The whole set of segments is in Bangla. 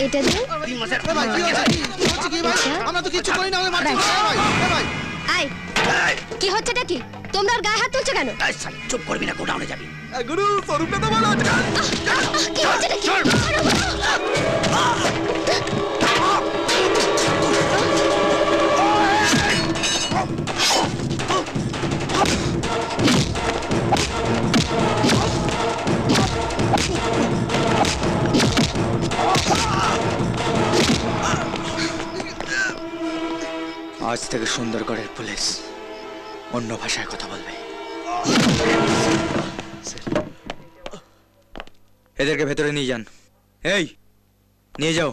এটা দিন। আই কি হচ্ছেটা কি? তোমরা গায়ে হাত তুলছো কেন? চুপ করবি না, গোডাউনে যাবি। গুরু স্বরূপটা তো বলো। কি হচ্ছেটা কি? আজ থেকে সুন্দরগড়ের পুলিশ অন্য ভাষায় কথা বলবে। এদেরকে ভেতরে নিয়ে যান। এই নিয়ে যাও,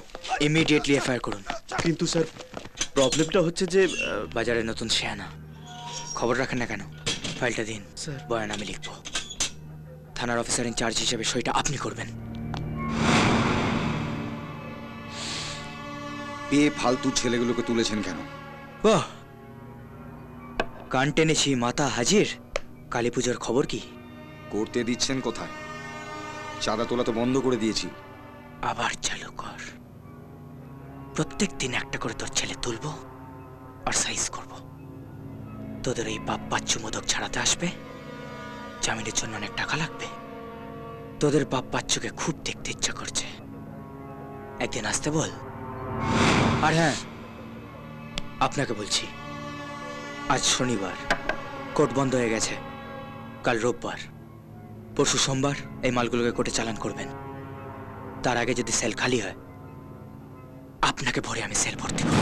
ইমিডিয়েটলি এফআইআর করুন। কিন্তু স্যার প্রবলেমটা হচ্ছে যে বাজারে নতুন শেয়ানা, খবর রাখেন না কেন? ফাইলটা দিন, স্যার। বয়ান আমি লিখব। থানার অফিসার ইনচার্জ হিসেবে সইটা আপনি করবেন। ফালতু ছেলেগুলোকে তুলেছেন কেন? বাহ, কান টেনেছি, মাথা হাজির। কালী পুজোর খবর কি? করতে দিচ্ছেন কোথায়? চাঁদা তোলা তো বন্ধ করে দিয়েছি। আবার চালু কর। প্রত্যেক দিন একটা করে তোর ছেলে তুলবো আর সাইজ করব। তোদের এই বাপ বাচ্চু মোদক ছাড়াতে আসবে, জামিনের জন্য অনেক টাকা লাগবে। তোদের বাপ বাচ্চুকে খুব দেখতে ইচ্ছা করছে, একদিন আসতে বল। আর হ্যাঁ, আপনাকে বলছি, আজ শনিবার, কোর্ট বন্ধ হয়ে গেছে। কাল রোববার, পরশু সোমবার এই মালগুলোকে কোর্টে চালান করবেন। তার আগে যদি সেল খালি হয়, আপনাকে ভরে আমি সেল ভর্তি করব।